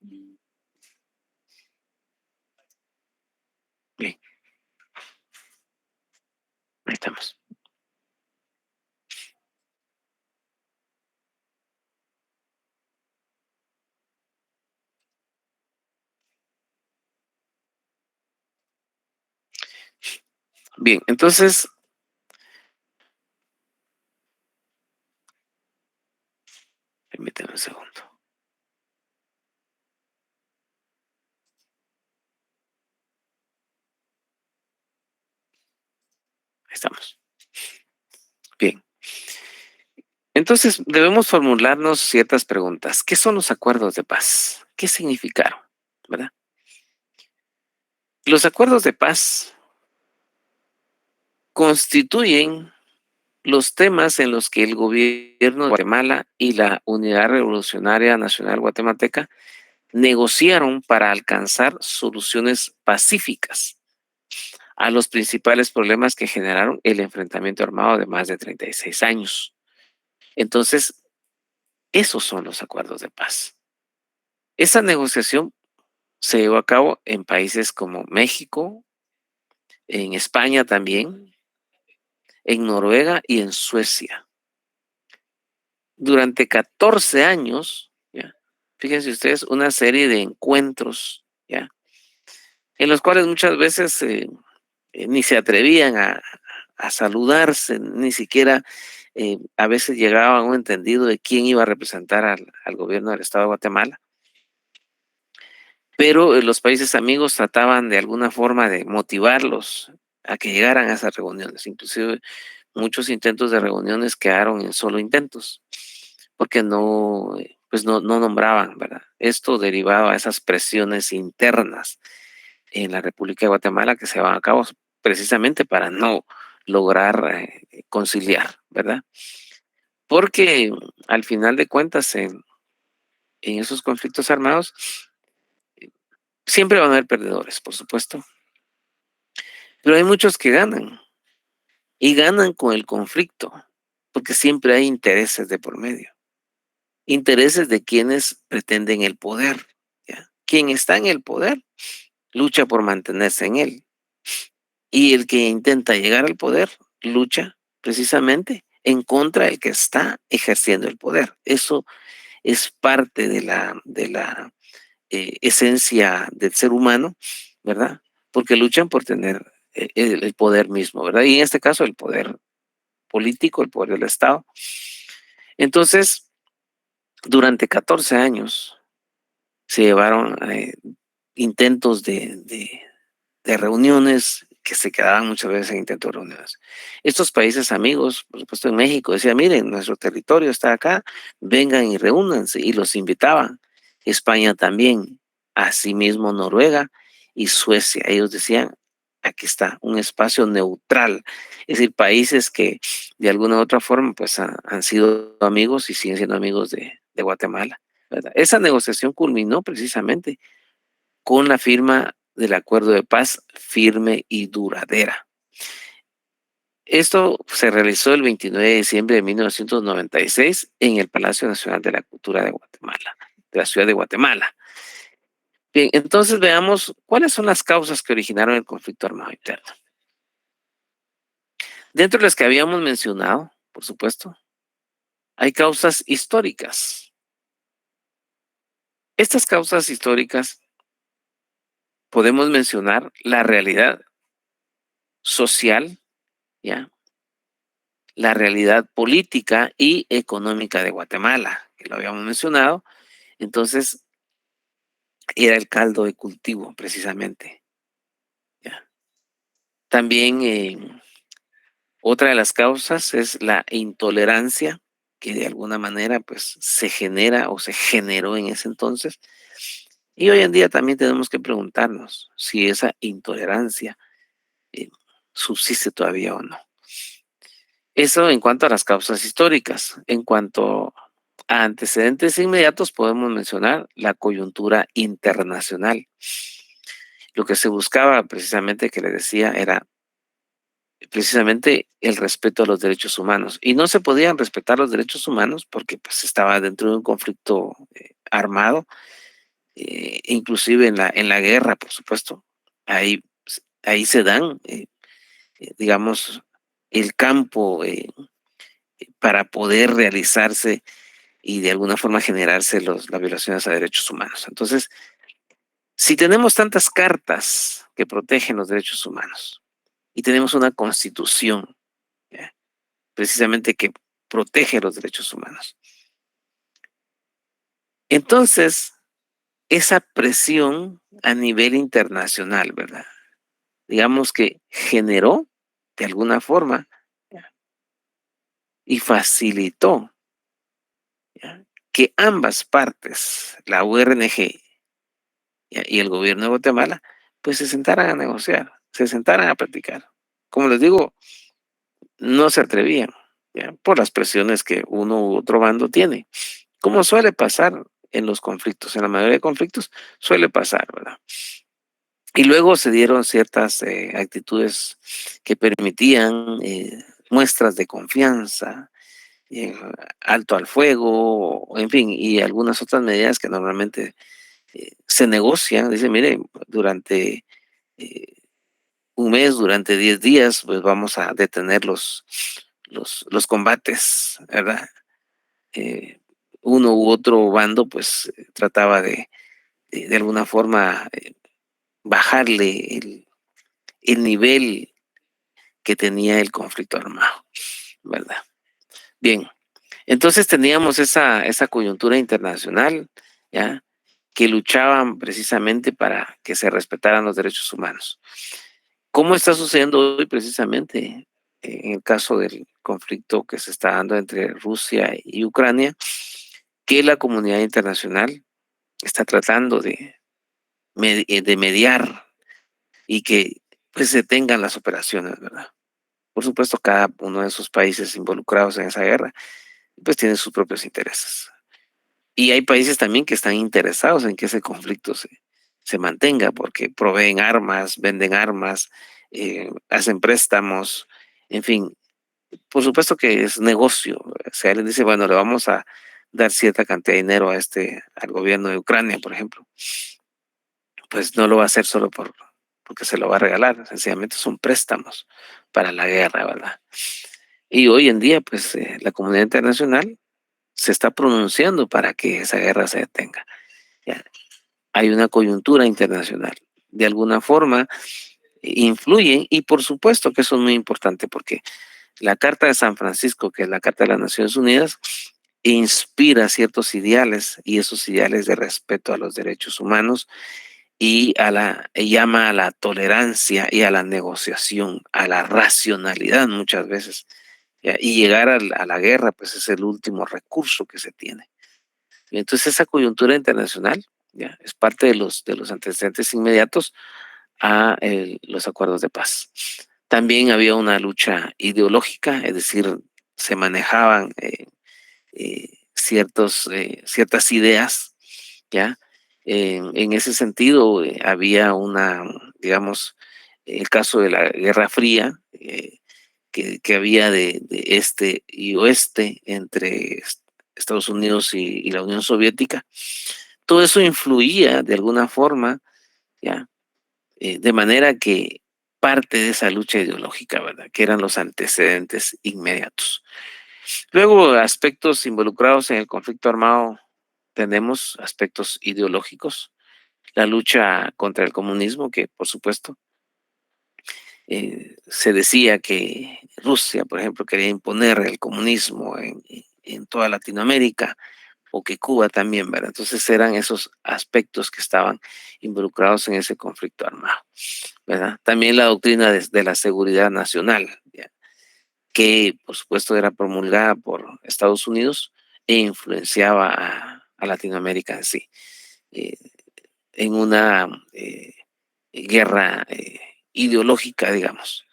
Bien, ahí estamos. Bien, entonces, permíteme un segundo. Ahí estamos. Bien. Entonces, debemos formularnos ciertas preguntas. ¿Qué son los acuerdos de paz? ¿Qué significaron? ¿Verdad? Los acuerdos de paz constituyen los temas en los que el gobierno de Guatemala y la Unidad Revolucionaria Nacional Guatemalteca negociaron para alcanzar soluciones pacíficas a los principales problemas que generaron el enfrentamiento armado de más de 36 años. Entonces, esos son los acuerdos de paz. Esa negociación se llevó a cabo en países como México, en España también, en Noruega y en Suecia. Durante 14 años, ¿ya? Fíjense ustedes, una serie de encuentros, ¿ya? En los cuales muchas veces ni se atrevían a saludarse, ni siquiera a veces llegaban a un entendido de quién iba a representar al gobierno del Estado de Guatemala. Pero los países amigos trataban de alguna forma de motivarlos a que llegaran a esas reuniones. Inclusive muchos intentos de reuniones quedaron en solo intentos, porque no, pues no nombraban, ¿verdad? Esto derivaba a esas presiones internas en la República de Guatemala que se van a cabo precisamente para no lograr conciliar, ¿verdad? Porque al final de cuentas en esos conflictos armados siempre van a haber perdedores, por supuesto, pero hay muchos que ganan y ganan con el conflicto, porque siempre hay intereses de por medio, intereses de quienes pretenden el poder, ¿ya? Quien está en el poder lucha por mantenerse en él y el que intenta llegar al poder lucha precisamente en contra del que está ejerciendo el poder. Eso es parte de la esencia del ser humano, ¿verdad? Porque luchan por tener el poder mismo, ¿verdad? Y en este caso el poder político, el poder del Estado. Entonces, durante 14 años se llevaron intentos de reuniones que se quedaban muchas veces en intentos de reuniones. Estos países amigos, por supuesto en México, decían, miren, nuestro territorio está acá, vengan y reúnanse, y los invitaban. España también, asimismo Noruega y Suecia. Ellos decían, aquí está, un espacio neutral, es decir, países que de alguna u otra forma pues han sido amigos y siguen siendo amigos de Guatemala, ¿verdad? Esa negociación culminó precisamente con la firma del acuerdo de paz firme y duradera. Esto se realizó el 29 de diciembre de 1996 en el Palacio Nacional de la Cultura de Guatemala, de la ciudad de Guatemala. Bien, entonces veamos cuáles son las causas que originaron el conflicto armado interno. Dentro de las que habíamos mencionado, por supuesto, hay causas históricas. Estas causas históricas podemos mencionar la realidad social, ¿ya? La realidad política y económica de Guatemala, que lo habíamos mencionado. Entonces, era el caldo de cultivo, precisamente, ¿ya? También otra de las causas es la intolerancia que de alguna manera pues se genera o se generó en ese entonces. Y hoy en día también tenemos que preguntarnos si esa intolerancia eh, subsiste todavía o no. Eso en cuanto a las causas históricas. En cuanto a antecedentes inmediatos, podemos mencionar la coyuntura internacional. Lo que se buscaba precisamente, que le decía, era precisamente el respeto a los derechos humanos. Y no se podían respetar los derechos humanos porque pues, estaba dentro de un conflicto armado inclusive en la guerra, por supuesto. Ahí, ahí se dan, digamos, el campo para poder realizarse y de alguna forma generarse las violaciones a derechos humanos. Entonces, si tenemos tantas cartas que protegen los derechos humanos y tenemos una constitución, ¿ya?, precisamente que protege los derechos humanos, entonces esa presión a nivel internacional, ¿verdad? Digamos que generó de alguna forma, ¿ya?, y facilitó, ¿ya?, que ambas partes, la URNG, ¿ya?, y el gobierno de Guatemala, pues se sentaran a negociar, se sentaran a platicar. Como les digo, no se atrevían, ¿ya?, por las presiones que uno u otro bando tiene, como suele pasar en los conflictos, en la mayoría de conflictos suele pasar, ¿verdad? Y luego se dieron ciertas actitudes que permitían muestras de confianza, eh, alto al fuego, en fin, y algunas otras medidas que normalmente se negocian. Dice, mire, durante eh, un mes, durante 10 días, pues vamos a detener los combates, ¿verdad? Eh, Uno u otro bando, pues trataba de alguna forma bajarle el nivel que tenía el conflicto armado, ¿verdad? Bien, entonces teníamos esa coyuntura internacional, ¿ya?, que luchaban precisamente para que se respetaran los derechos humanos. ¿Cómo está sucediendo hoy precisamente en el caso del conflicto que se está dando entre Rusia y Ucrania? Que la comunidad internacional está tratando de mediar y que pues se tengan las operaciones, ¿verdad? Por supuesto, cada uno de esos países involucrados en esa guerra, pues tiene sus propios intereses. Y hay países también que están interesados en que ese conflicto se mantenga, porque proveen armas, venden armas, hacen préstamos, en fin, por supuesto que es negocio. Si alguien dice, bueno, le vamos a dar cierta cantidad de dinero al gobierno de Ucrania, por ejemplo, pues no lo va a hacer solo porque se lo va a regalar, sencillamente son préstamos para la guerra, ¿verdad? Y hoy en día, pues la comunidad internacional se está pronunciando para que esa guerra se detenga. ¿Ya? Hay una coyuntura internacional. De alguna forma influyen y por supuesto que eso es muy importante porque la Carta de San Francisco, que es la Carta de las Naciones Unidas, inspira ciertos ideales y esos ideales de respeto a los derechos humanos y llama a la tolerancia y a la negociación, a la racionalidad muchas veces. ¿Ya? Y llegar a la guerra, pues es el último recurso que se tiene. Y entonces esa coyuntura internacional, ¿ya?, es parte de los antecedentes inmediatos a los acuerdos de paz. También había una lucha ideológica, es decir, se manejaban ciertas ideas, ¿ya? En ese sentido, había digamos, el caso de la Guerra Fría, que había de este y oeste entre Estados Unidos y la Unión Soviética. Todo eso influía de alguna forma, ¿ya? De manera que parte de esa lucha ideológica, ¿verdad?, que eran los antecedentes inmediatos. Luego, aspectos involucrados en el conflicto armado, tenemos aspectos ideológicos, la lucha contra el comunismo, que por supuesto se decía que Rusia, por ejemplo, quería imponer el comunismo en toda Latinoamérica, o que Cuba también, ¿verdad? Entonces eran esos aspectos que estaban involucrados en ese conflicto armado, ¿verdad? También la doctrina de la seguridad nacional, ¿ya?, que por supuesto era promulgada por Estados Unidos e influenciaba a Latinoamérica en sí, eh, en una guerra ideológica, digamos.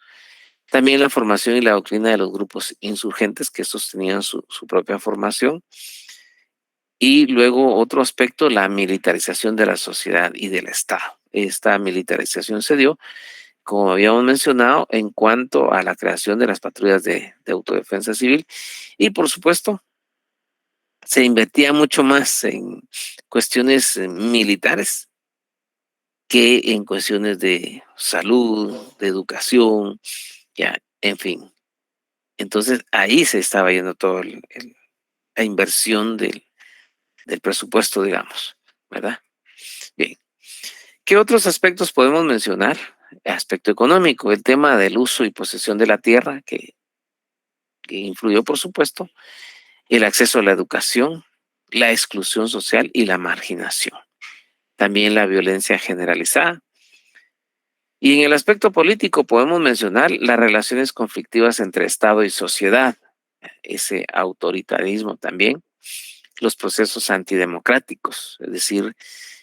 También la formación y la doctrina de los grupos insurgentes, que estos tenían su propia formación. Y luego otro aspecto, la militarización de la sociedad y del Estado. Esta militarización se dio, como habíamos mencionado, en cuanto a la creación de las patrullas de autodefensa civil y, por supuesto, se invertía mucho más cuestiones militares que en cuestiones de salud, de educación, ya, en fin. Entonces ahí se estaba yendo todo la inversión del presupuesto, digamos, ¿verdad? Bien. ¿Qué otros aspectos podemos mencionar? Aspecto económico, el tema del uso y posesión de la tierra, que influyó, por supuesto, el acceso a la educación, la exclusión social y la marginación. También la violencia generalizada. Y en el aspecto político podemos mencionar las relaciones conflictivas entre Estado y sociedad, ese autoritarismo también, los procesos antidemocráticos, es decir,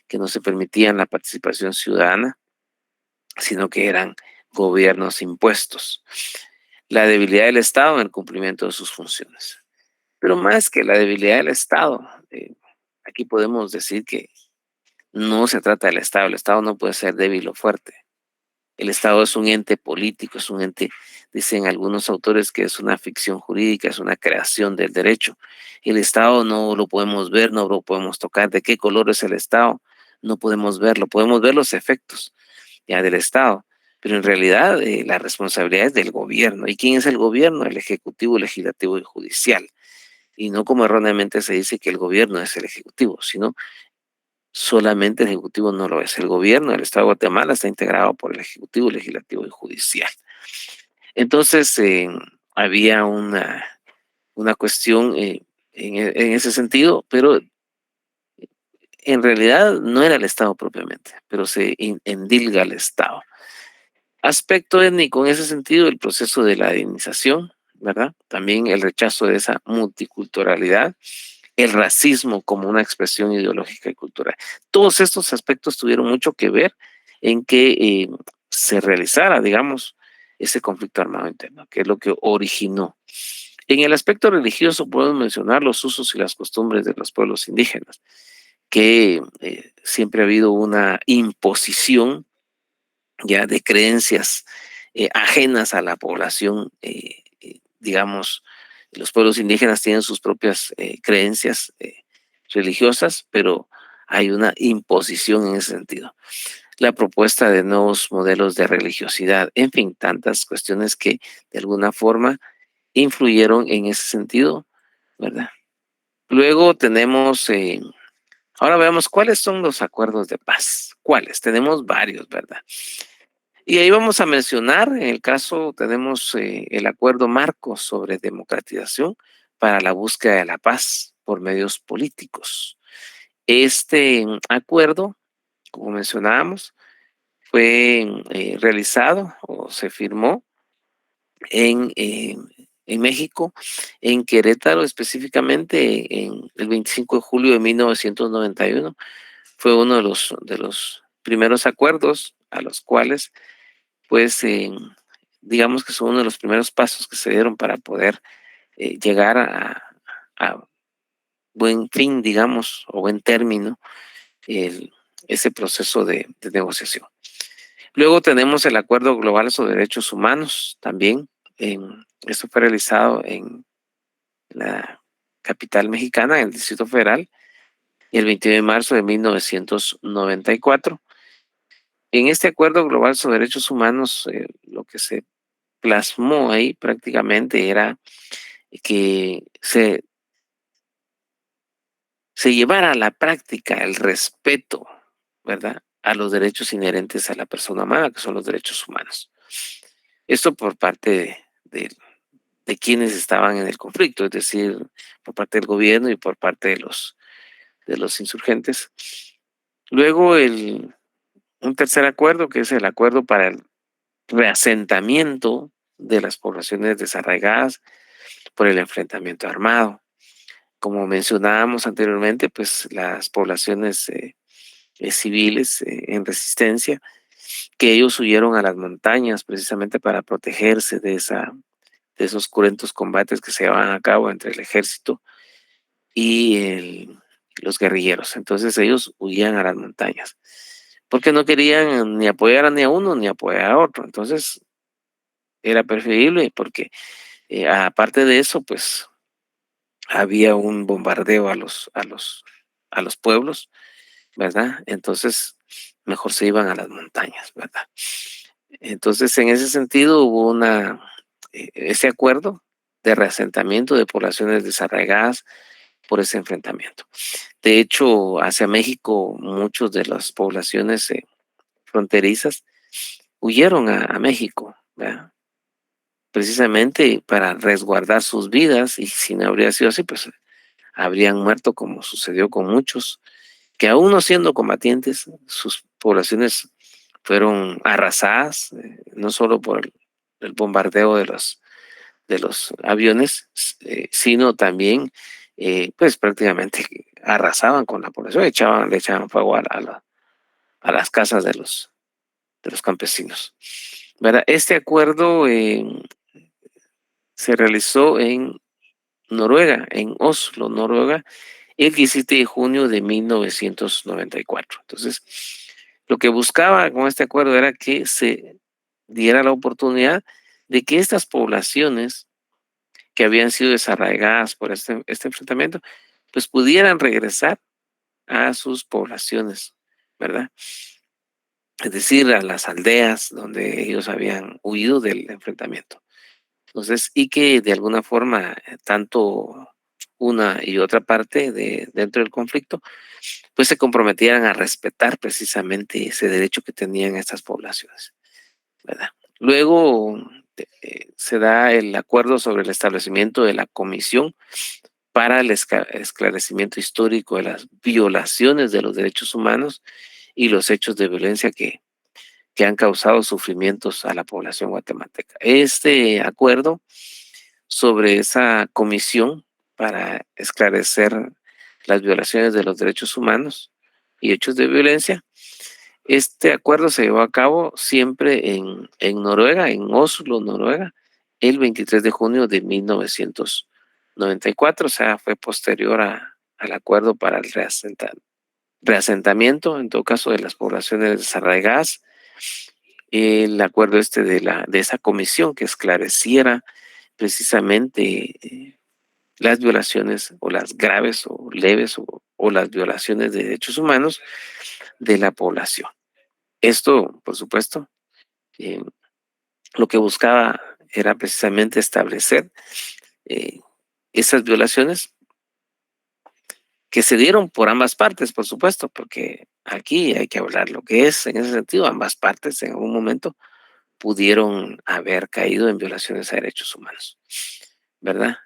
que no se permitían la participación ciudadana, sino que eran gobiernos impuestos. La debilidad del Estado en el cumplimiento de sus funciones. Pero más que la debilidad del Estado, aquí podemos decir que no se trata del Estado. El Estado no puede ser débil o fuerte. El Estado es un ente político, es un ente, dicen algunos autores, que es una ficción jurídica, es una creación del derecho. El Estado no lo podemos ver, no lo podemos tocar. ¿De qué color es el Estado? No podemos verlo. Podemos ver los efectos ya del Estado, pero en realidad la responsabilidad es del gobierno. ¿Y quién es el gobierno? El ejecutivo, legislativo y judicial. Y no como erróneamente se dice que el gobierno es el ejecutivo, sino solamente el ejecutivo no lo es. El gobierno del Estado de Guatemala está integrado por el ejecutivo, legislativo y judicial. Entonces, había una cuestión en ese sentido, pero en realidad no era el Estado propiamente, pero se endilga al Estado. Aspecto étnico en ese sentido, el proceso de la etnización, ¿verdad? También el rechazo de esa multiculturalidad, el racismo como una expresión ideológica y cultural. Todos estos aspectos tuvieron mucho que ver en que se realizara, digamos, ese conflicto armado interno, que es lo que originó. En el aspecto religioso podemos mencionar los usos y las costumbres de los pueblos indígenas, que siempre ha habido una imposición ya de creencias ajenas a la población, digamos, los pueblos indígenas tienen sus propias creencias religiosas, pero hay una imposición en ese sentido. La propuesta de nuevos modelos de religiosidad, en fin, tantas cuestiones que de alguna forma influyeron en ese sentido, ¿verdad? Luego tenemos, ahora veamos cuáles son los acuerdos de paz. ¿Cuáles? Tenemos varios, ¿verdad? Y ahí vamos a mencionar, en el caso tenemos el acuerdo marco sobre democratización para la búsqueda de la paz por medios políticos. Este acuerdo, como mencionábamos, fue realizado o se firmó en México, en Querétaro específicamente, en el 25 de julio de 1991. Fue uno de los primeros acuerdos a los cuales pues digamos que son uno de los primeros pasos que se dieron para poder llegar a buen fin, digamos, o buen término, el, ese proceso de negociación. Luego tenemos el Acuerdo Global sobre Derechos Humanos también. Esto fue realizado en la capital mexicana, en el Distrito Federal, el 21 de marzo de 1994. En este Acuerdo Global sobre Derechos Humanos, lo que se plasmó ahí prácticamente era que se llevara a la práctica el respeto, ¿verdad?, a los derechos inherentes a la persona humana, que son los derechos humanos. Esto por parte de quienes estaban en el conflicto, es decir, por parte del gobierno y por parte de los insurgentes. Luego un tercer acuerdo, que es el acuerdo para el reasentamiento de las poblaciones desarraigadas por el enfrentamiento armado. Como mencionábamos anteriormente, pues las poblaciones civiles en resistencia, que ellos huyeron a las montañas precisamente para protegerse de esos cruentos combates que se llevaban a cabo entre el ejército y los guerrilleros. Entonces ellos huían a las montañas porque no querían ni apoyar a ni a uno ni apoyar a otro. Entonces era preferible porque aparte de eso, pues había un bombardeo a los pueblos, ¿verdad? Entonces, mejor se iban a las montañas, ¿verdad? Entonces, en ese sentido hubo ese acuerdo de reasentamiento de poblaciones desarraigadas por ese enfrentamiento. De hecho, hacia México, muchas de las poblaciones fronterizas huyeron a México, ¿verdad? Precisamente para resguardar sus vidas, y si no habría sido así, pues habrían muerto como sucedió con muchos, que aún no siendo combatientes, sus poblaciones fueron arrasadas, no solo por el bombardeo de los aviones, sino también, pues prácticamente arrasaban con la población, le echaban fuego a las casas de los campesinos, ¿verdad? Este acuerdo se realizó en Noruega, en Oslo, Noruega, el 17 de junio de 1994. Entonces, lo que buscaba con este acuerdo era que se diera la oportunidad de que estas poblaciones que habían sido desarraigadas por este enfrentamiento, pues pudieran regresar a sus poblaciones, ¿verdad? Es decir, a las aldeas donde ellos habían huido del enfrentamiento. Entonces, y que de alguna forma, tanto una y otra parte dentro del conflicto, pues se comprometieran a respetar precisamente ese derecho que tenían estas poblaciones, ¿verdad? Luego se da el acuerdo sobre el establecimiento de la Comisión para el esclarecimiento histórico de las violaciones de los derechos humanos y los hechos de violencia que han causado sufrimientos a la población guatemalteca. Este acuerdo sobre esa comisión para esclarecer las violaciones de los derechos humanos y hechos de violencia, este acuerdo se llevó a cabo siempre en Noruega, en Oslo, Noruega, el 23 de junio de 1994, o sea, fue posterior al acuerdo para el reasentamiento, en todo caso, de las poblaciones desarraigadas, el acuerdo de esa comisión que esclareciera precisamente las violaciones o las graves o leves o las violaciones de derechos humanos de la población. Esto, por supuesto, eh, lo que buscaba era precisamente establecer eh, esas violaciones que se dieron por ambas partes, por supuesto, porque aquí hay que hablar lo que es, en ese sentido, ambas partes en algún momento pudieron haber caído en violaciones a derechos humanos, ¿verdad?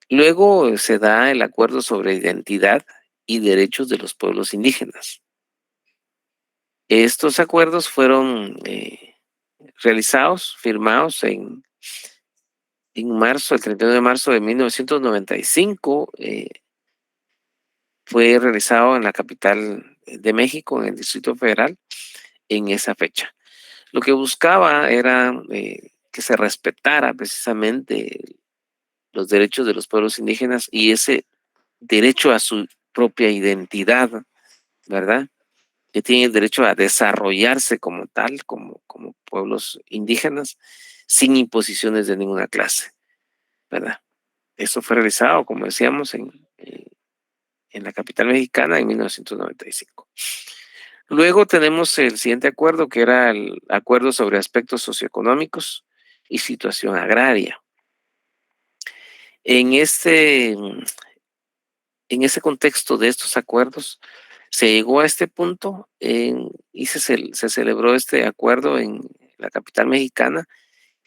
Luego se da el acuerdo sobre identidad y derechos de los pueblos indígenas. Estos acuerdos fueron realizados, firmados en marzo, el 31 de marzo de 1995, fue realizado en la capital de México, en el Distrito Federal, en esa fecha. Lo que buscaba era que se respetara precisamente los derechos de los pueblos indígenas y ese derecho a su propia identidad, ¿verdad? Que tienen el derecho a desarrollarse como tal, como pueblos indígenas, sin imposiciones de ninguna clase, ¿verdad? Eso fue realizado, como decíamos, en la capital mexicana en 1995. Luego tenemos el siguiente acuerdo, que era el acuerdo sobre aspectos socioeconómicos y situación agraria. En en ese contexto de estos acuerdos, se llegó a este punto y se celebró este acuerdo en la capital mexicana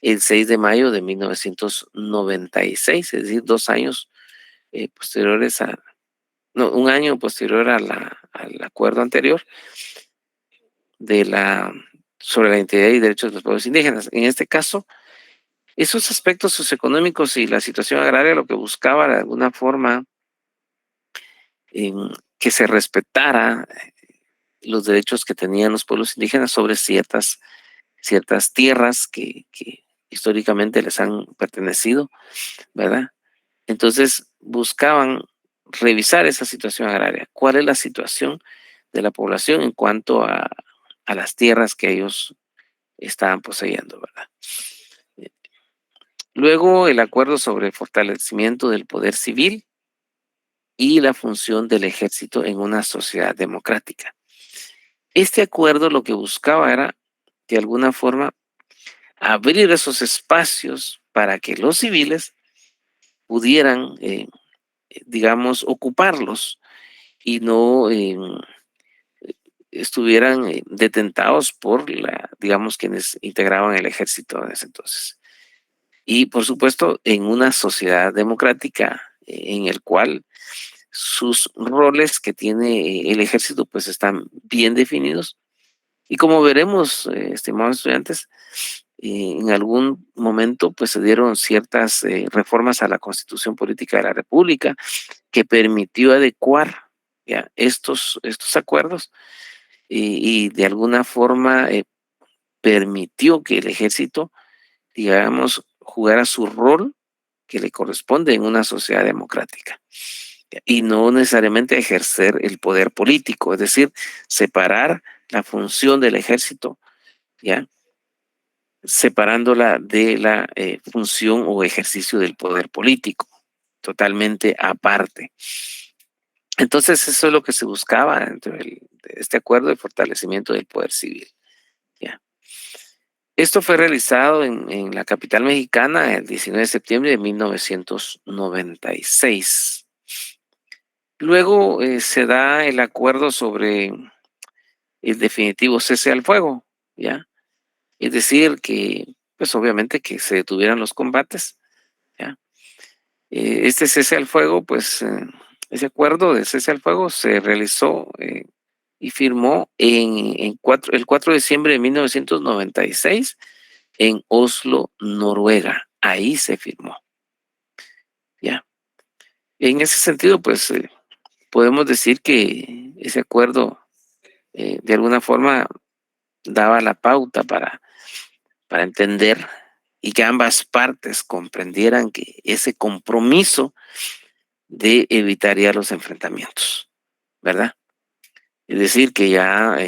el 6 de mayo de 1996, es decir, 2 años posteriores no, un año posterior al acuerdo anterior de sobre la identidad y derechos de los pueblos indígenas. En este caso, esos aspectos socioeconómicos y la situación agraria lo que buscaba de alguna forma que se respetara los derechos que tenían los pueblos indígenas sobre ciertas tierras que históricamente les han pertenecido, ¿verdad? Entonces buscaban revisar esa situación agraria. ¿Cuál es la situación de la población en cuanto a las tierras que ellos estaban poseyendo, ¿verdad? Luego el acuerdo sobre el fortalecimiento del poder civil y la función del ejército en una sociedad democrática. Este acuerdo lo que buscaba era, de alguna forma, abrir esos espacios para que los civiles pudieran, digamos, ocuparlos y no estuvieran detentados por digamos, quienes integraban el ejército en ese entonces. Y por supuesto, en una sociedad democrática en el cual sus roles que tiene el ejército pues están bien definidos. Y como veremos, estimados estudiantes, en algún momento pues se dieron ciertas reformas a la Constitución Política de la República que permitió adecuar ya estos acuerdos y de alguna forma permitió que el ejército, digamos, jugara su rol que le corresponde en una sociedad democrática y no necesariamente ejercer el poder político, es decir, separar la función del ejército, ¿ya? Separándola de la función o ejercicio del poder político, totalmente aparte. Entonces, eso es lo que se buscaba dentro de este acuerdo de fortalecimiento del poder civil, ¿ya? Esto fue realizado en la capital mexicana el 19 de septiembre de 1996. Luego se da el acuerdo sobre el definitivo cese al fuego, ¿ya? Es decir, que, pues obviamente que se detuvieran los combates, ¿ya? Este cese al fuego, pues ese acuerdo de cese al fuego se realizó y firmó el 4 de diciembre de 1996 en Oslo, Noruega. Ahí se firmó, ¿ya? En ese sentido, pues podemos decir que ese acuerdo de alguna forma daba la pauta para entender y que ambas partes comprendieran que ese compromiso de evitaría los enfrentamientos, ¿verdad? Es decir, que ya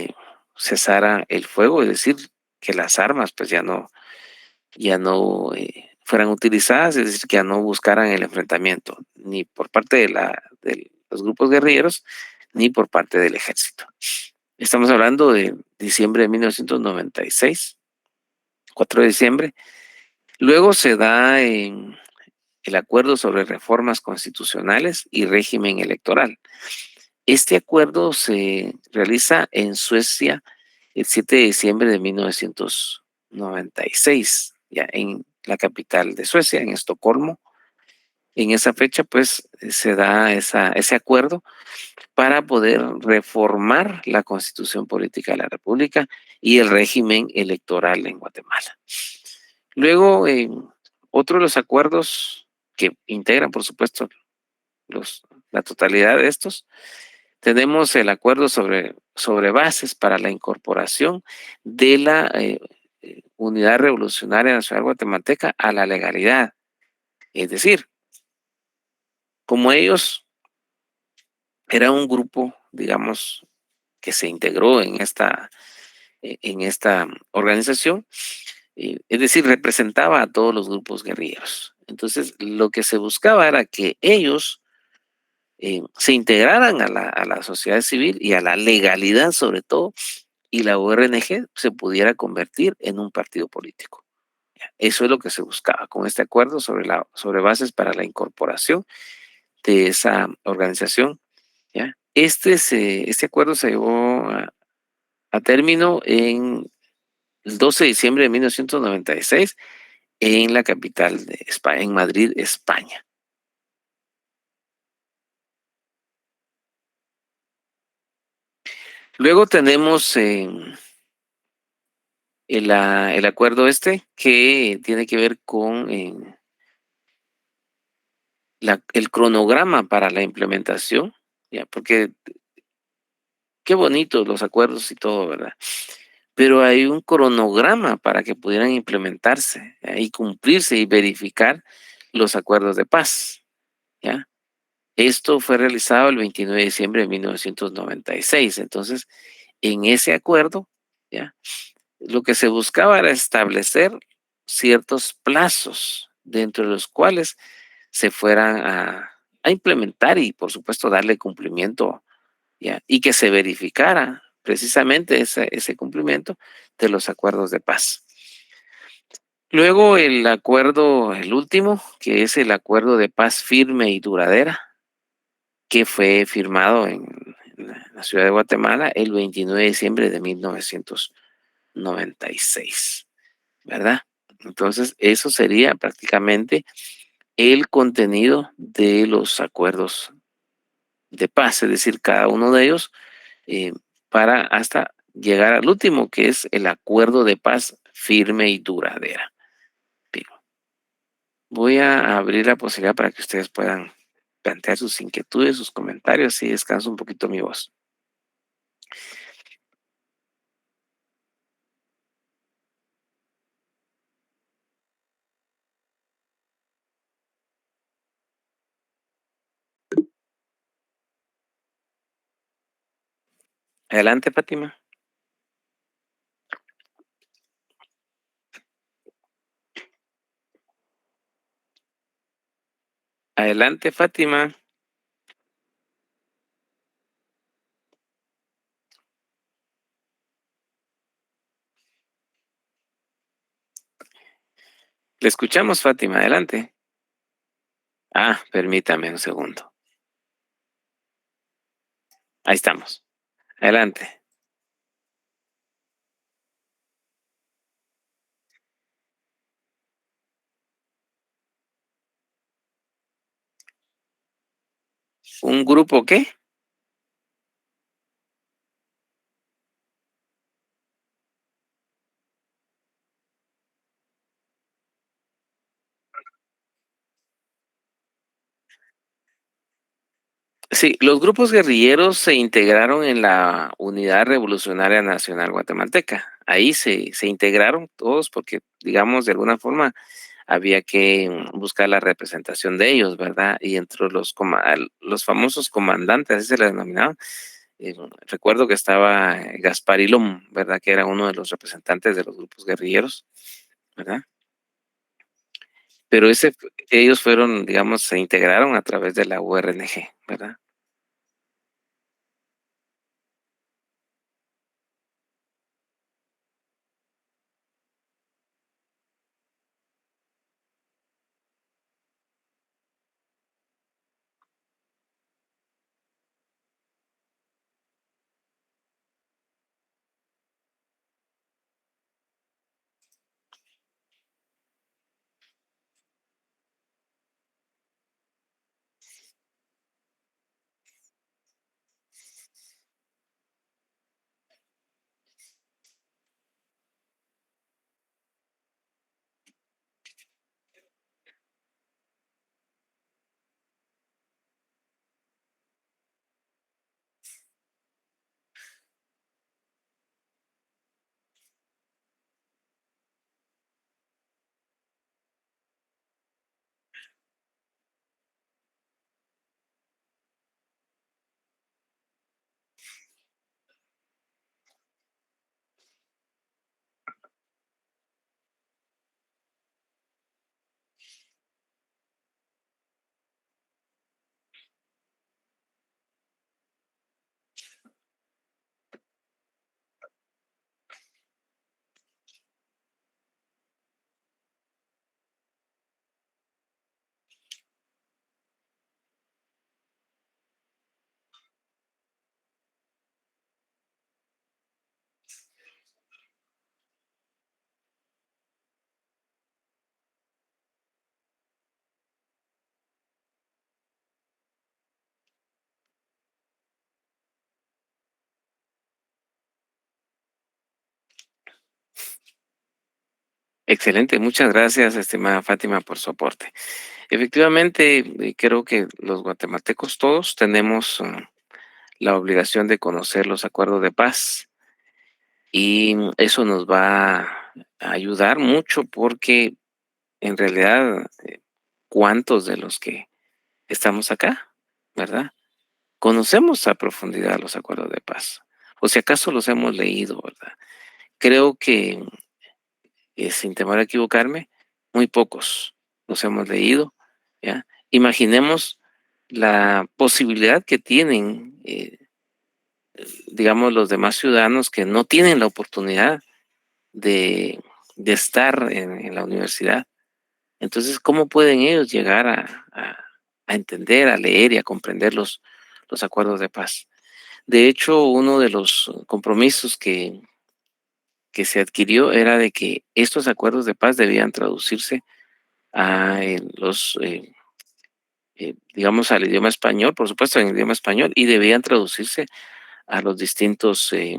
cesara el fuego, es decir, que las armas pues ya no fueran utilizadas, es decir, que ya no buscaran el enfrentamiento, ni por parte de los grupos guerrilleros, ni por parte del ejército. Estamos hablando de diciembre de 1996, 4 de diciembre. Luego se da el acuerdo sobre reformas constitucionales y régimen electoral. Este acuerdo se realiza en Suecia el 7 de diciembre de 1996, ya en la capital de Suecia, en Estocolmo. En esa fecha, pues, se da ese acuerdo para poder reformar la Constitución Política de la República y el régimen electoral en Guatemala. Luego, otro de los acuerdos que integran, por supuesto, la totalidad de estos, tenemos el acuerdo sobre bases para la incorporación de la Unidad Revolucionaria Nacional Guatemalteca a la legalidad. Es decir, como ellos era un grupo, digamos, que se integró en esta organización, es decir, representaba a todos los grupos guerrilleros. Entonces, lo que se buscaba era que ellos se integraran a la sociedad civil y a la legalidad sobre todo, y la ORNG se pudiera convertir en un partido político. Eso es lo que se buscaba con este acuerdo sobre bases para la incorporación de esa organización, ¿ya? Este acuerdo se llevó a término en el 12 de diciembre de 1996 en la capital de España, en Madrid, España. Luego tenemos el acuerdo que tiene que ver con el cronograma para la implementación, ya, porque qué bonitos los acuerdos y todo, ¿verdad? Pero hay un cronograma para que pudieran implementarse, ¿ya? Y cumplirse y verificar los acuerdos de paz, ¿ya? Esto fue realizado el 29 de diciembre de 1996. Entonces, en ese acuerdo, ¿ya? Lo que se buscaba era establecer ciertos plazos dentro de los cuales se fueran a a implementar y, por supuesto, darle cumplimiento, ¿ya? Y que se verificara precisamente ese cumplimiento de los acuerdos de paz. Luego el acuerdo, el último, que es el acuerdo de paz firme y duradera, que fue firmado en la ciudad de Guatemala el 29 de diciembre de 1996, ¿verdad? Entonces, eso sería prácticamente el contenido de los acuerdos de paz, es decir, cada uno de ellos, eh, para hasta llegar al último, que es el acuerdo de paz firme y duradera. Bien, voy a abrir la posibilidad para que ustedes puedan plantear sus inquietudes, sus comentarios y descanso un poquito mi voz. Adelante, Fátima. Adelante, Fátima. Le escuchamos, Fátima. Adelante. Ah, permítame un segundo. Ahí estamos. Adelante. ¿Un grupo qué? Sí, los grupos guerrilleros se integraron en la Unidad Revolucionaria Nacional Guatemalteca. Ahí se integraron todos porque, digamos, de alguna forma había que buscar la representación de ellos, ¿verdad? Y entre los famosos comandantes, así se les denominaban, recuerdo que estaba Gaspar Ilón, ¿verdad? Que era uno de los representantes de los grupos guerrilleros, ¿verdad? Pero ellos fueron, digamos, se integraron a través de la URNG, ¿verdad? Excelente, muchas gracias, estimada Fátima, por su aporte. Efectivamente, creo que los guatemaltecos todos tenemos la obligación de conocer los acuerdos de paz y eso nos va a ayudar mucho porque en realidad, ¿cuántos de los que estamos acá, verdad? Conocemos a profundidad los acuerdos de paz, o si acaso los hemos leído, ¿verdad? Creo que, sin temor a equivocarme, muy pocos los hemos leído, ¿ya? Imaginemos la posibilidad que tienen, digamos, los demás ciudadanos que no tienen la oportunidad de, de estar en la universidad. Entonces, ¿cómo pueden ellos llegar a entender, a leer y a comprender los acuerdos de paz? De hecho, uno de los compromisos que se adquirió era de que estos acuerdos de paz debían traducirse a digamos, al idioma español, por supuesto, en el idioma español, y debían traducirse a los distintos eh,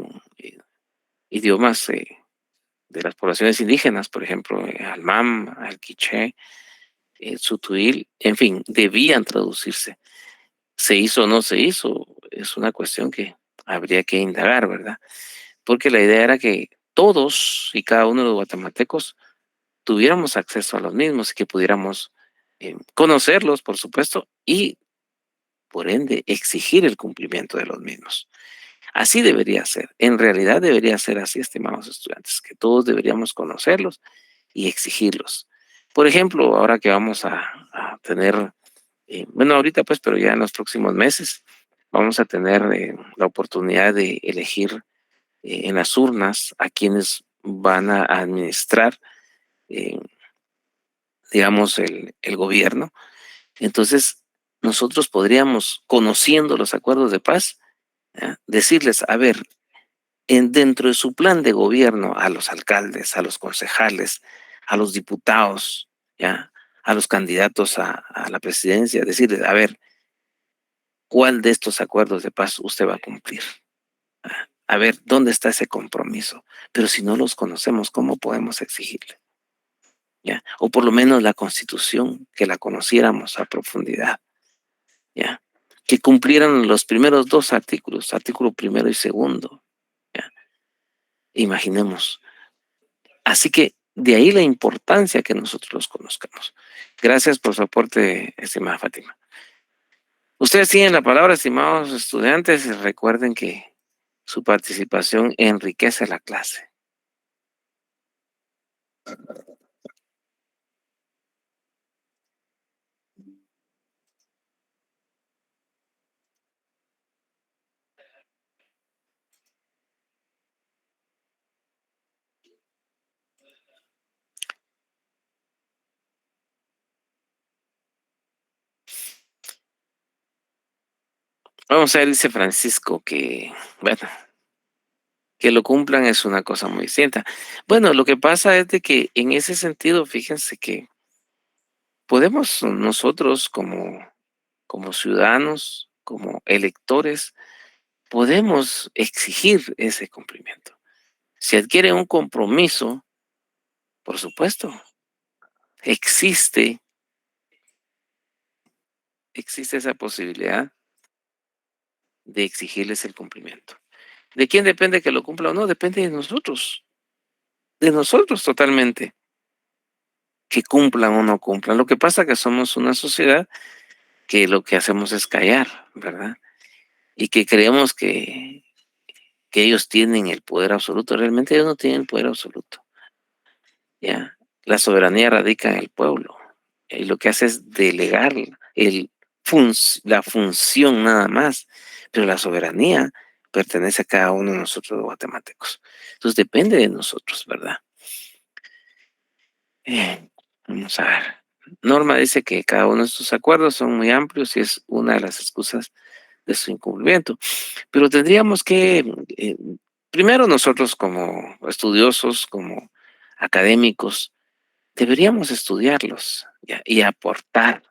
idiomas de las poblaciones indígenas, por ejemplo, al MAM, al quiché, el sutuil, en fin, debían traducirse. ¿Se hizo o no se hizo? Es una cuestión que habría que indagar, ¿verdad? Porque la idea era que todos y cada uno de los guatemaltecos tuviéramos acceso a los mismos y que pudiéramos conocerlos, por supuesto, y por ende exigir el cumplimiento de los mismos. Así debería ser. En realidad debería ser así, estimados estudiantes, que todos deberíamos conocerlos y exigirlos. Por ejemplo, ahora que vamos a tener, bueno, ahorita pues, pero ya en los próximos meses, vamos a tener la oportunidad de elegir en las urnas a quienes van a administrar, eh, digamos, el gobierno. Entonces, nosotros podríamos, conociendo los acuerdos de paz, ¿ya? Decirles, a ver, dentro de su plan de gobierno a los alcaldes, a los concejales, a los diputados, ¿ya? A los candidatos a la presidencia, decirles, a ver, ¿cuál de estos acuerdos de paz usted va a cumplir? A ver, ¿dónde está ese compromiso? Pero si no los conocemos, ¿cómo podemos exigirle? ¿Ya? O por lo menos la Constitución, que la conociéramos a profundidad, ¿ya? Que cumplieran los primeros dos artículos, artículo primero y segundo, ¿ya? Imaginemos. Así que de ahí la importancia que nosotros los conozcamos. Gracias por su aporte, estimada Fátima. Ustedes tienen la palabra, estimados estudiantes, y recuerden que su participación enriquece la clase. Vamos a ver, dice Francisco, que, bueno, que lo cumplan es una cosa muy distinta. Bueno, lo que pasa es de que en ese sentido, fíjense que podemos nosotros como ciudadanos, como electores, podemos exigir ese cumplimiento. Si adquiere un compromiso, por supuesto, existe, existe esa posibilidad de exigirles el cumplimiento. ¿De quién depende que lo cumpla o no? Depende de nosotros totalmente, que cumplan o no cumplan. Lo que pasa es que somos una sociedad que lo que hacemos es callar, ¿verdad? Y que creemos que ellos tienen el poder absoluto. Realmente ellos no tienen el poder absoluto, ¿ya? La soberanía radica en el pueblo y lo que hace es delegar la función nada más, pero la soberanía pertenece a cada uno de nosotros los guatemaltecos. Entonces depende de nosotros, ¿verdad? Eh, Vamos a ver. Norma dice que cada uno de estos acuerdos son muy amplios y es una de las excusas de su incumplimiento. Pero tendríamos que, primero nosotros como estudiosos, como académicos, deberíamos estudiarlos, ¿ya? Y aportar,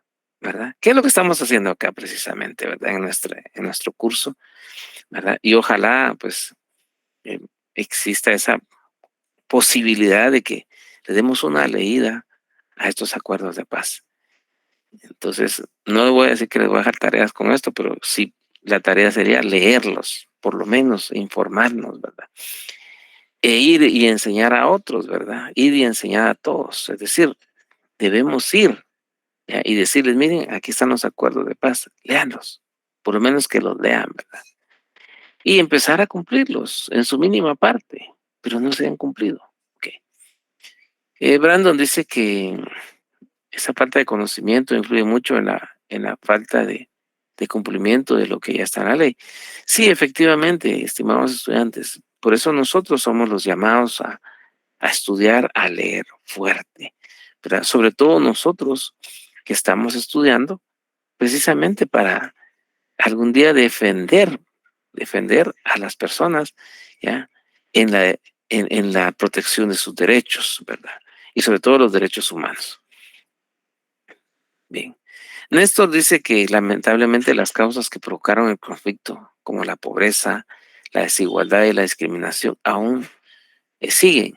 ¿verdad? ¿Qué es lo que estamos haciendo acá precisamente, ¿verdad? En nuestro curso, ¿verdad? Y ojalá, pues, eh, exista esa posibilidad de que le demos una leída a estos acuerdos de paz. Entonces, no voy a decir que les voy a dejar tareas con esto, pero sí, la tarea sería leerlos, por lo menos informarnos, ¿verdad? E ir y enseñar a otros, ¿verdad? Ir y enseñar a todos. Es decir, debemos ir, ¿ya? Y decirles, miren, aquí están los acuerdos de paz, léanlos, por lo menos que los lean, ¿verdad? Y empezar a cumplirlos en su mínima parte, pero no se han cumplido. Ok. Brandon dice que esa falta de conocimiento influye mucho en la falta de cumplimiento de lo que ya está en la ley. Sí, efectivamente, estimados estudiantes, por eso nosotros somos los llamados a estudiar, a leer fuerte, ¿verdad? Sobre todo nosotros que estamos estudiando precisamente para algún día defender a las personas, ¿ya? En la, en la protección de sus derechos, ¿verdad? Y sobre todo los derechos humanos. Bien. Néstor dice que lamentablemente las causas que provocaron el conflicto, como la pobreza, la desigualdad y la discriminación, aún siguen,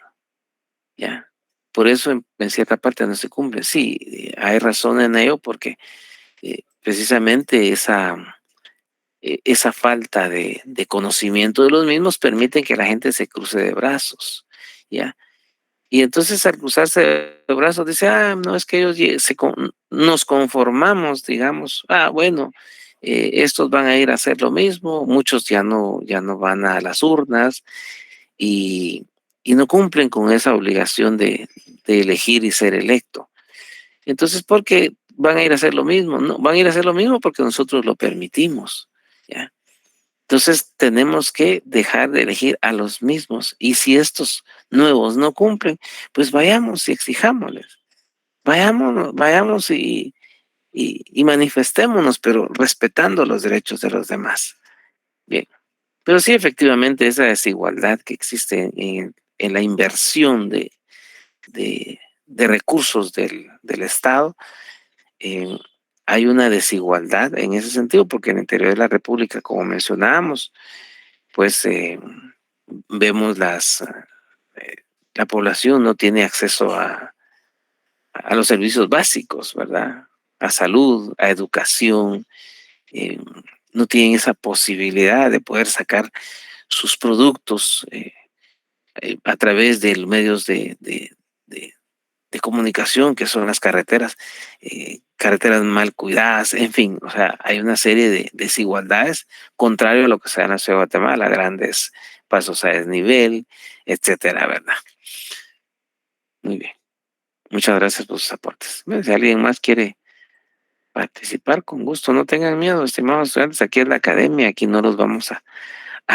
¿ya? Por eso en cierta parte no se cumple. Sí, hay razón en ello porque precisamente esa falta de conocimiento de los mismos permite que la gente se cruce de brazos, ¿ya? Y entonces al cruzarse de brazos dice, no, es que ellos nos conformamos, digamos, bueno, estos van a ir a hacer lo mismo, muchos ya no van a las urnas y, y no cumplen con esa obligación de elegir y ser electo. Entonces, ¿por qué van a ir a hacer lo mismo? No, van a ir a hacer lo mismo porque nosotros lo permitimos, ¿ya? Entonces tenemos que dejar de elegir a los mismos y si estos nuevos no cumplen, pues vayamos y exijámosles. Vayamos y manifestémonos, pero respetando los derechos de los demás. Bien, pero sí efectivamente esa desigualdad que existe en la inversión de recursos del Estado, eh, hay una desigualdad en ese sentido, porque en el interior de la República, como mencionábamos, pues vemos eh, la población no tiene acceso a los servicios básicos, ¿verdad? A salud, a educación, eh, no tienen esa posibilidad de poder sacar sus productos a través de los medios de- de comunicación que son las carreteras, carreteras mal cuidadas, en fin, o sea, hay una serie de desigualdades, contrario a lo que se da en la ciudad de Guatemala, grandes pasos a desnivel, etcétera, ¿verdad? Muy bien. Muchas gracias por sus aportes. Bueno, si alguien más quiere participar, con gusto, no tengan miedo, estimados estudiantes, aquí es la academia, aquí no los vamos a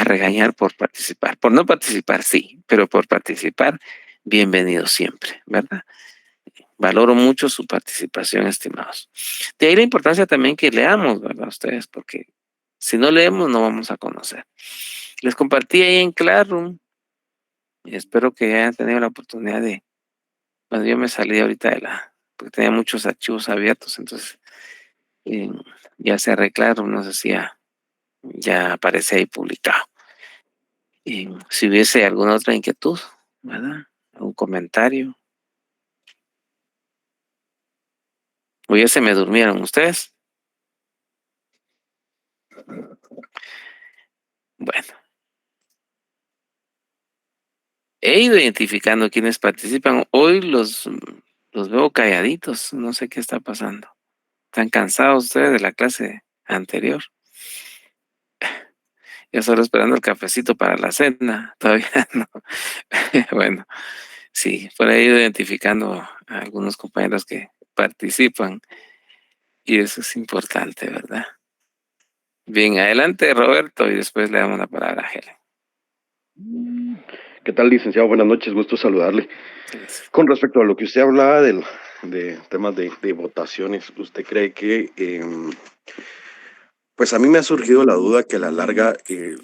regañar por participar. Por no participar, sí, pero por participar, bienvenido siempre, ¿verdad? Valoro mucho su participación, estimados. De ahí la importancia también que leamos, ¿verdad? Ustedes, porque si no leemos no vamos a conocer. Les compartí ahí en Classroom y espero que hayan tenido la oportunidad bueno, yo me salí ahorita porque tenía muchos archivos abiertos, entonces eh, ya se arreglaron, no sé si ya aparece ahí publicado. Y si hubiese alguna otra inquietud, ¿verdad? Un comentario. O ya se me durmieron ustedes. Bueno, he ido identificando quienes participan. Hoy los veo calladitos, no sé qué está pasando. ¿Están cansados ustedes de la clase anterior? Ya solo esperando el cafecito para la cena, todavía no. Bueno, sí, por ahí he ido identificando a algunos compañeros que participan y eso es importante, ¿verdad? Bien, adelante Roberto y después le damos la palabra a Helen. ¿Qué tal, licenciado? Buenas noches, gusto saludarle. Gracias. Con respecto a lo que usted hablaba de temas de votaciones, ¿usted cree que, pues a mí me ha surgido la duda que a la larga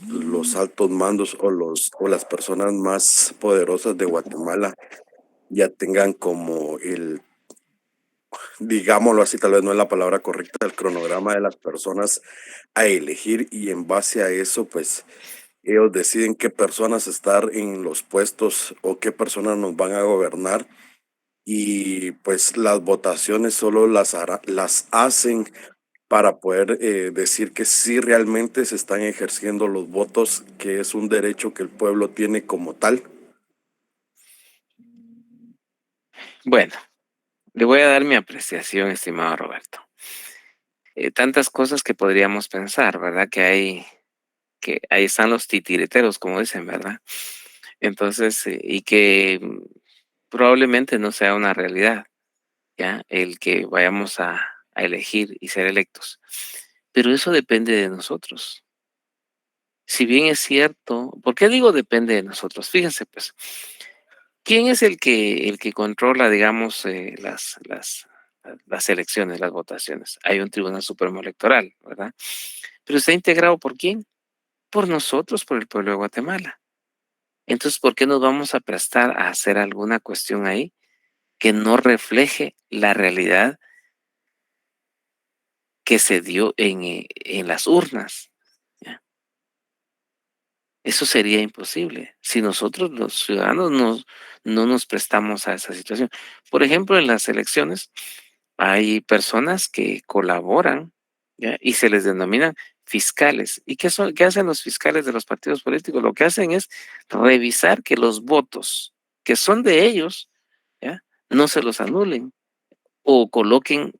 los altos mandos o las personas más poderosas de Guatemala ya tengan como digámoslo así, tal vez no es la palabra correcta, el cronograma de las personas a elegir y en base a eso, pues ellos deciden qué personas estar en los puestos o qué personas nos van a gobernar y pues las votaciones solo las hacen para poder decir que sí realmente se están ejerciendo los votos, que es un derecho que el pueblo tiene como tal. Bueno, le voy a dar mi apreciación, estimado Roberto. Tantas cosas que podríamos pensar, ¿verdad? Que ahí están los titiriteros, como dicen, ¿verdad? Entonces, y que probablemente no sea una realidad, ¿ya? El que vayamos a elegir y ser electos. pero eso depende de nosotros. Si bien es cierto, ¿por qué digo depende de nosotros? Fíjense, pues, ¿quién es el que controla, digamos, las elecciones, las votaciones? Hay un Tribunal Supremo Electoral, ¿verdad? Pero está integrado ¿por quién? Por nosotros, por el pueblo de Guatemala. Entonces, ¿por qué nos vamos a prestar a hacer alguna cuestión ahí que no refleje la realidad que se dio en las urnas? ¿Ya? Eso sería imposible si nosotros los ciudadanos no nos prestamos a esa situación. Por ejemplo, en las elecciones hay personas que colaboran, ¿ya? Y se les denominan fiscales. ¿Y qué hacen los fiscales de los partidos políticos? Lo que hacen es revisar que los votos que son de ellos, ¿ya? No se los anulen o coloquen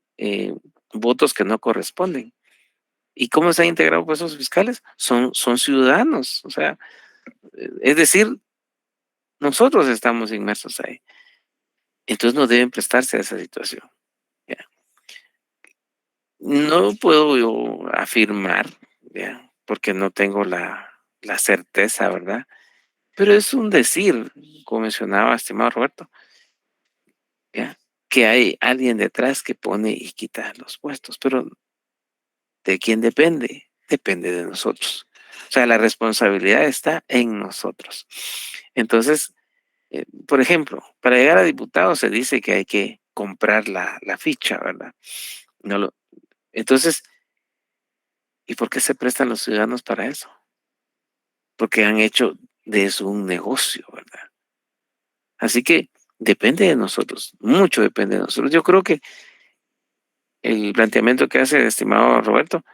votos que no corresponden. ¿Y cómo se han integrado pues esos fiscales? Son ciudadanos, o sea, es decir, nosotros estamos inmersos ahí. Entonces no deben prestarse a esa situación. ¿Ya? No puedo yo afirmar, ¿ya? Porque no tengo la certeza, ¿verdad? Pero es un decir, como mencionaba estimado Roberto, ¿ya? Que hay alguien detrás que pone y quita los puestos. Pero ¿de quién depende? Depende de nosotros. O sea, la responsabilidad está en nosotros. Entonces, por ejemplo, para llegar a diputado se dice que hay que comprar la ficha, ¿verdad? No lo, entonces, ¿y por qué se prestan los ciudadanos para eso? Porque han hecho de eso un negocio, ¿verdad? Así que depende de nosotros, mucho depende de nosotros. Yo creo que el planteamiento que hace el estimado Roberto,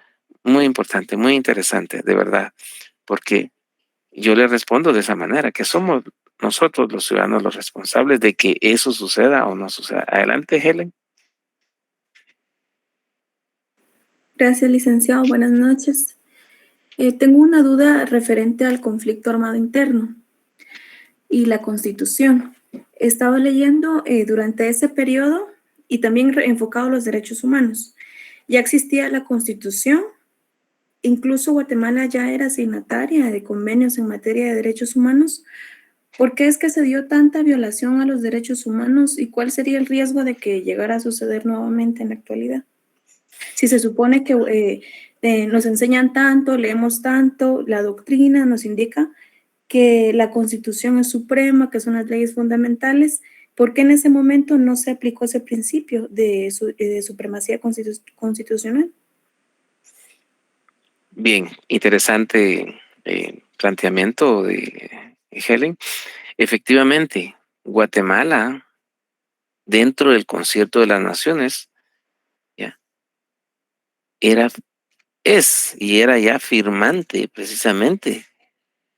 muy importante, muy interesante, de verdad, porque yo le respondo de esa manera, que somos nosotros los ciudadanos los responsables de que eso suceda o no suceda. Adelante, Helen. Gracias, licenciado. Buenas noches. Tengo una duda referente al conflicto armado interno y la Constitución. He estado leyendo durante ese periodo y también enfocado a los derechos humanos. Ya existía la Constitución, incluso Guatemala ya era signataria de convenios en materia de derechos humanos. ¿Por qué es que se dio tanta violación a los derechos humanos y cuál sería el riesgo de que llegara a suceder nuevamente en la actualidad? Si se supone que nos enseñan tanto, leemos tanto, la doctrina nos indica que la Constitución es suprema, que son las leyes fundamentales, ¿por qué en ese momento no se aplicó ese principio de supremacía constitucional? Bien, interesante planteamiento de Helen. Efectivamente, Guatemala, dentro del Concierto de las Naciones, ya, era, es y era ya firmante precisamente,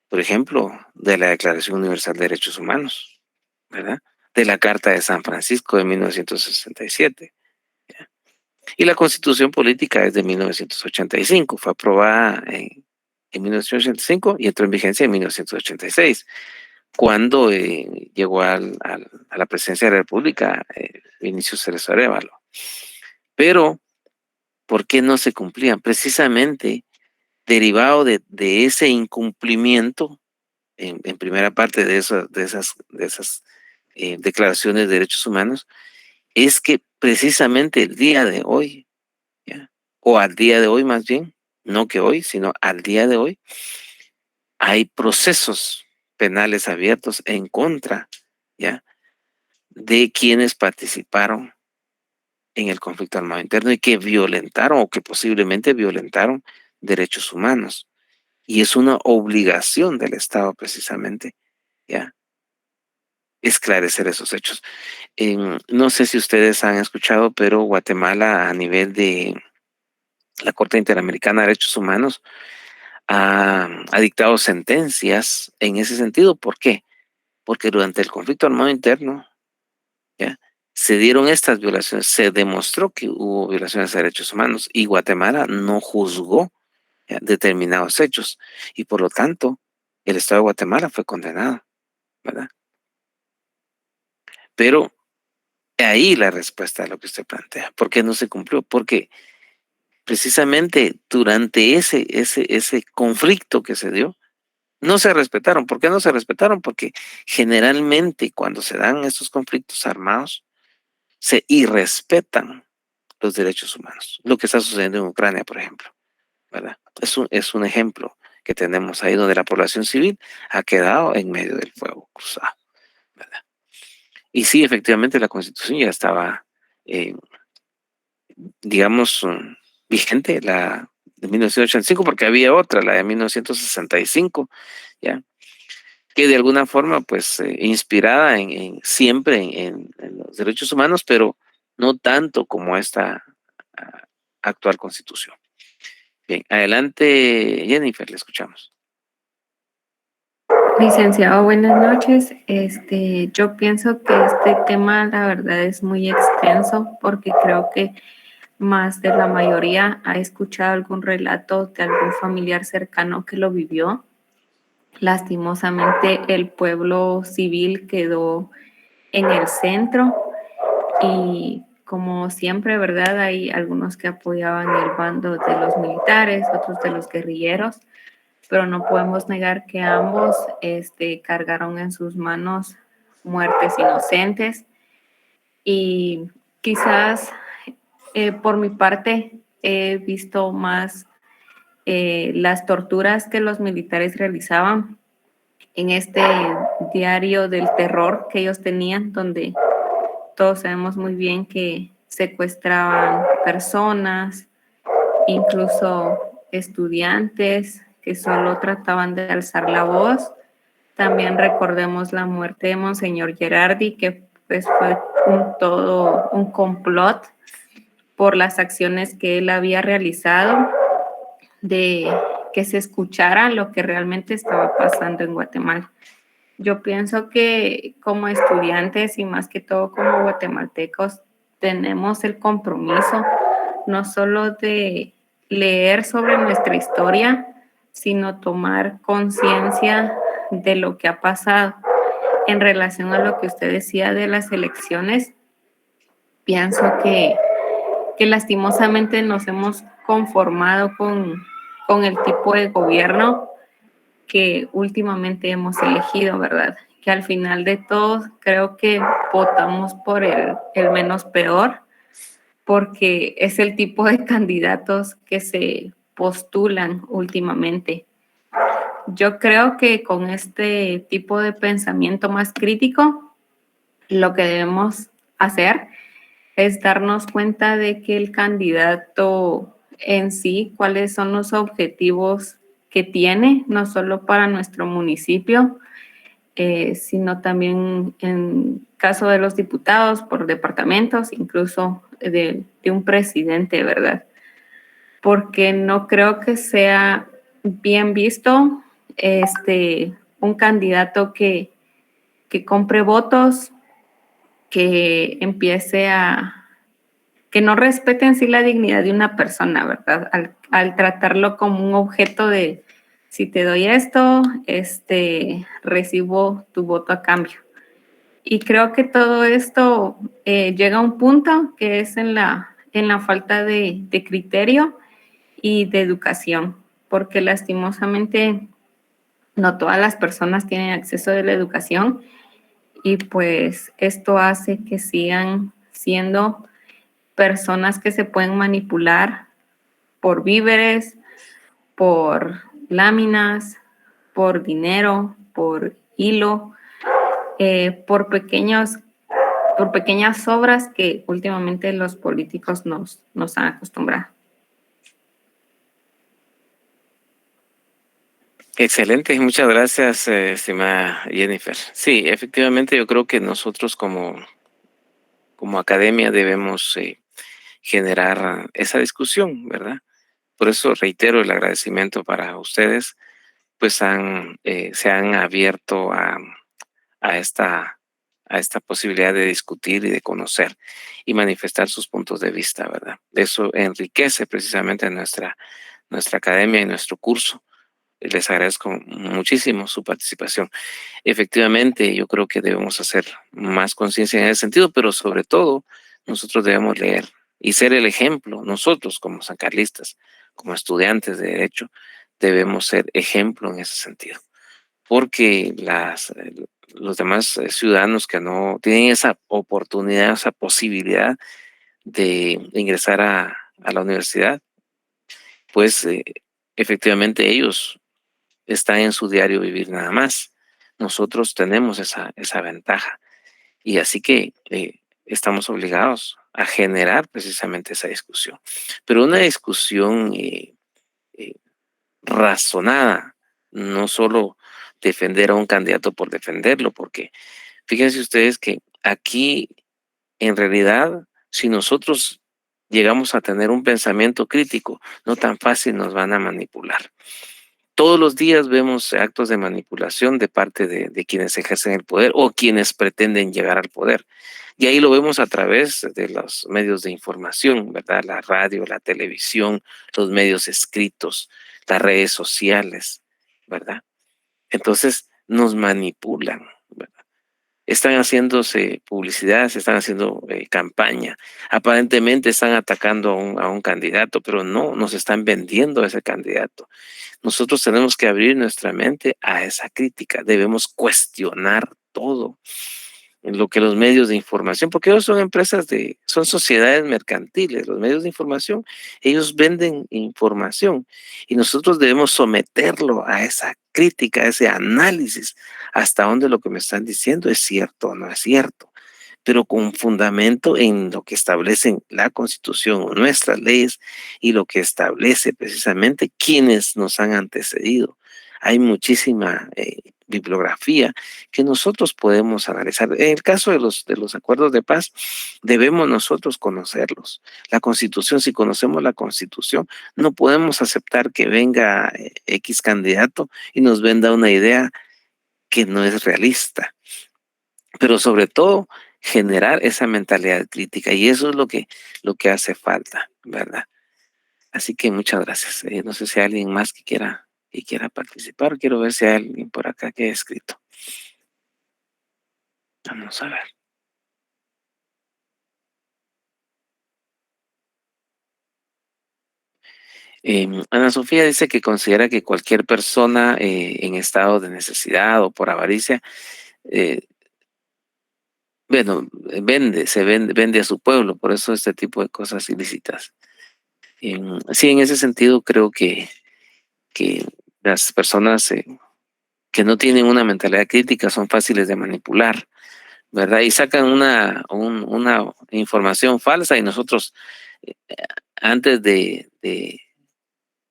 por ejemplo, de la Declaración Universal de Derechos Humanos, ¿verdad? De la Carta de San Francisco de 1967. ¿Ya? Y la Constitución Política es de 1985, fue aprobada en 1985 y entró en vigencia en 1986, cuando llegó a la presidencia de la República Vinicius Cerezo Arévalo. Pero, ¿por qué no se cumplían? Precisamente derivado de ese incumplimiento en primera parte de esas declaraciones de derechos humanos, es que precisamente el día de hoy, ¿ya? O al día de hoy más bien, no que hoy, sino al día de hoy, hay procesos penales abiertos en contra, ¿ya? De quienes participaron en el conflicto armado interno y que violentaron o que posiblemente violentaron derechos humanos. Y es una obligación del Estado precisamente, ¿ya? Esclarecer esos hechos. No sé si ustedes han escuchado, pero Guatemala a nivel de la Corte Interamericana de Derechos Humanos ha dictado sentencias en ese sentido. ¿Por qué? Porque durante el conflicto armado interno, ¿ya? Se dieron estas violaciones, se demostró que hubo violaciones de derechos humanos y Guatemala no juzgó, ¿ya? Determinados hechos y por lo tanto el Estado de Guatemala fue condenado, ¿verdad? Pero ahí la respuesta a lo que usted plantea, ¿por qué no se cumplió? Porque precisamente durante ese conflicto que se dio, no se respetaron. ¿Por qué no se respetaron? Porque generalmente cuando se dan estos conflictos armados, se irrespetan los derechos humanos. Lo que está sucediendo en Ucrania, por ejemplo, ¿verdad? Es un ejemplo que tenemos ahí donde la población civil ha quedado en medio del fuego cruzado, ¿verdad? Y sí, efectivamente la Constitución ya estaba, eh, digamos, vigente, la de 1985, porque había otra, la de 1965, ¿ya? Que de alguna forma, pues, inspirada siempre en los derechos humanos, pero no tanto como esta ah, actual Constitución. Bien, adelante, Jennifer, le escuchamos. Licenciado, buenas noches. Yo pienso que este tema, la verdad, es muy extenso porque creo que más de la mayoría ha escuchado algún relato de algún familiar cercano que lo vivió. Lastimosamente, el pueblo civil quedó en el centro y como siempre, ¿verdad? Hay algunos que apoyaban el bando de los militares, otros de los guerrilleros, pero no podemos negar que ambos cargaron en sus manos muertes inocentes y quizás por mi parte he visto más las torturas que los militares realizaban en este diario del terror que ellos tenían, donde todos sabemos muy bien que secuestraban personas, incluso estudiantes que solo trataban de alzar la voz. También recordemos la muerte de Monseñor Gerardi, que pues fue todo un complot por las acciones que él había realizado de que se escuchara lo que realmente estaba pasando en Guatemala. Yo pienso que como estudiantes y más que todo como guatemaltecos tenemos el compromiso no solo de leer sobre nuestra historia, sino tomar conciencia de lo que ha pasado. En relación a lo que usted decía de las elecciones, pienso que lastimosamente nos hemos conformado con el tipo de gobierno que últimamente hemos elegido, ¿verdad? Que al final de todo creo que votamos por el menos peor, porque es el tipo de candidatos que se postulan últimamente. Yo creo que con este tipo de pensamiento más crítico, lo que debemos hacer es darnos cuenta de que el candidato en sí, cuáles son los objetivos que tiene, no solo para nuestro municipio, sino también en caso de los diputados por departamentos, incluso de un presidente, ¿verdad? Porque no creo que sea bien visto un candidato que compre votos, que empiece que no respete en sí la dignidad de una persona, ¿verdad? Al tratarlo como un objeto de, si te doy esto, recibo tu voto a cambio. Y creo que todo esto llega a un punto que es en la falta de criterio y de educación, porque lastimosamente no todas las personas tienen acceso a la educación y pues esto hace que sigan siendo personas que se pueden manipular por víveres, por láminas, por dinero, por hilo, por pequeñas obras que últimamente los políticos nos han acostumbrado. Excelente, muchas gracias, estimada Jennifer. Sí, efectivamente yo creo que nosotros como academia debemos generar esa discusión, ¿verdad? Por eso reitero el agradecimiento para ustedes, pues se han abierto a esta posibilidad de discutir y de conocer y manifestar sus puntos de vista, ¿verdad? Eso enriquece precisamente nuestra academia y nuestro curso. Les agradezco muchísimo su participación. Efectivamente, yo creo que debemos hacer más conciencia en ese sentido, pero sobre todo nosotros debemos leer y ser el ejemplo. Nosotros como sancarlistas, como estudiantes de Derecho, debemos ser ejemplo en ese sentido, porque los demás ciudadanos que no tienen esa oportunidad, esa posibilidad de ingresar a la universidad, pues efectivamente ellos están en su diario vivir nada más. Nosotros tenemos esa ventaja y así que estamos obligados a generar precisamente esa discusión. Pero una discusión eh, razonada, no solo defender a un candidato por defenderlo, porque fíjense ustedes que aquí en realidad, si nosotros llegamos a tener un pensamiento crítico, no tan fácil nos van a manipular. Todos los días vemos actos de manipulación de parte de quienes ejercen el poder o quienes pretenden llegar al poder. Y ahí lo vemos a través de los medios de información, ¿verdad? La radio, la televisión, los medios escritos, las redes sociales, ¿verdad? Entonces nos manipulan, ¿verdad? Están haciéndose publicidad, se están haciendo campaña. Aparentemente están atacando a un candidato, pero no, nos están vendiendo a ese candidato. Nosotros tenemos que abrir nuestra mente a esa crítica. Debemos cuestionar todo en lo que los medios de información, porque ellos son son sociedades mercantiles, los medios de información, ellos venden información y nosotros debemos someterlo a esa crítica, a ese análisis, hasta dónde lo que me están diciendo es cierto o no es cierto, pero con fundamento en lo que establecen la Constitución o nuestras leyes y lo que establece precisamente quienes nos han antecedido. Hay muchísima bibliografía que nosotros podemos analizar. En el caso de los acuerdos de paz, debemos nosotros conocerlos. La Constitución, si conocemos la Constitución, no podemos aceptar que venga X candidato y nos venda una idea que no es realista. Pero sobre todo, generar esa mentalidad crítica. Y eso es lo que hace falta, ¿verdad? Así que muchas gracias. No sé si hay alguien más que quiera participar. Quiero ver si hay alguien por acá que haya escrito. Vamos a ver. Ana Sofía dice que considera que cualquier persona en estado de necesidad o por avaricia, bueno, vende a su pueblo, por eso este tipo de cosas ilícitas. Sí, en ese sentido creo que las personas que no tienen una mentalidad crítica son fáciles de manipular, ¿verdad? Y sacan una información falsa y nosotros, eh, antes de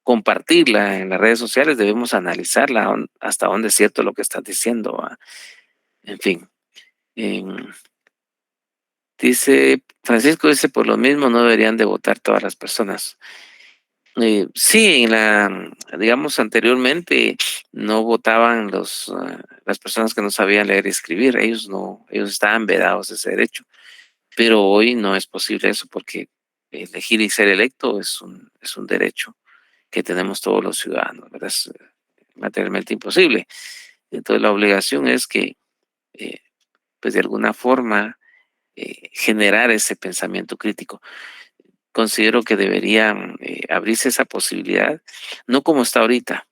compartirla en las redes sociales, debemos analizarla hasta dónde es cierto lo que estás diciendo, ¿va? En fin. Francisco dice, por lo mismo no deberían de votar todas las personas. Sí, digamos, anteriormente no votaban las personas que no sabían leer y escribir, ellos estaban vedados de ese derecho, pero hoy no es posible eso porque elegir y ser electo es un derecho que tenemos todos los ciudadanos, ¿verdad? Es materialmente imposible. Entonces la obligación es que, pues de alguna forma, generar ese pensamiento crítico. Considero que debería abrirse esa posibilidad, no como está ahorita.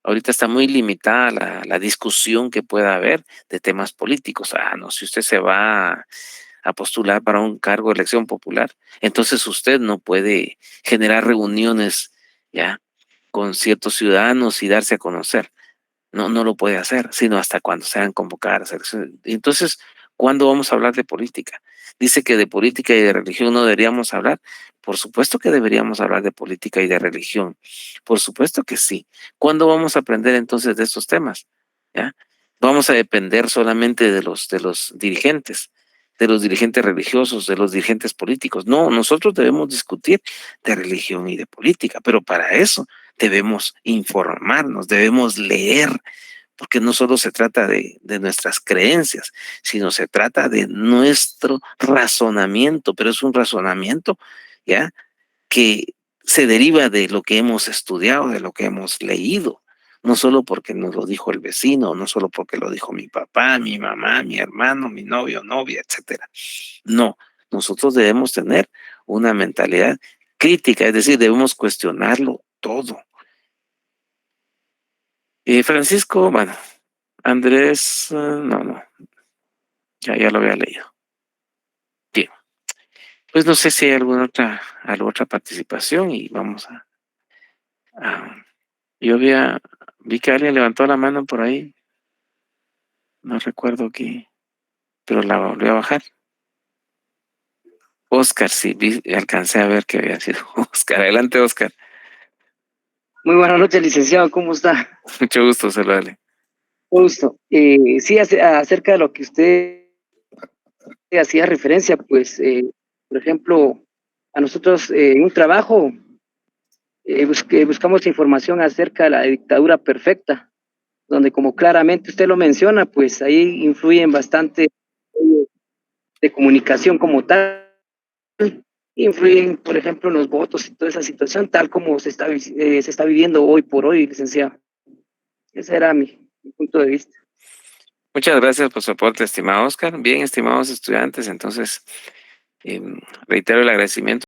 Ahorita está muy limitada la discusión que pueda haber de temas políticos. No, si usted se va a postular para un cargo de elección popular, entonces usted no puede generar reuniones ya con ciertos ciudadanos y darse a conocer. No, no lo puede hacer, sino hasta cuando sean convocadas elecciones. Entonces, ¿cuándo vamos a hablar de política? Dice que de política y de religión no deberíamos hablar. Por supuesto que deberíamos hablar de política y de religión. Por supuesto que sí. ¿Cuándo vamos a aprender entonces de estos temas? ¿Ya? Vamos a depender solamente de los dirigentes religiosos, de los dirigentes políticos. No, nosotros debemos discutir de religión y de política, pero para eso debemos informarnos, debemos leer, porque no solo se trata de nuestras creencias, sino se trata de nuestro razonamiento, pero es un razonamiento, ¿ya?, que se deriva de lo que hemos estudiado, de lo que hemos leído, no solo porque nos lo dijo el vecino, no solo porque lo dijo mi papá, mi mamá, mi hermano, mi novio, novia, etcétera. No, nosotros debemos tener una mentalidad crítica, es decir, debemos cuestionarlo todo. Francisco, bueno, Andrés, no, ya lo había leído. Bien, pues no sé si hay alguna otra participación y vamos yo vi que alguien levantó la mano por ahí, no recuerdo qué, pero la volvió a bajar. Oscar, sí, alcancé a ver que había sido Oscar. Adelante, Oscar. Muy buenas noches, licenciado, ¿cómo está? Mucho gusto, saludarle. Gusto. Sí, acerca de lo que usted hacía referencia, pues, por ejemplo, a nosotros en un trabajo buscamos información acerca de la dictadura perfecta, donde como claramente usted lo menciona, pues ahí influyen bastante de comunicación como tal, influyen, por ejemplo, en los votos y toda esa situación, tal como se está viviendo hoy por hoy, licenciado. Ese era mi punto de vista. Muchas gracias por su aporte, estimado Oscar. Bien, estimados estudiantes, entonces reitero el agradecimiento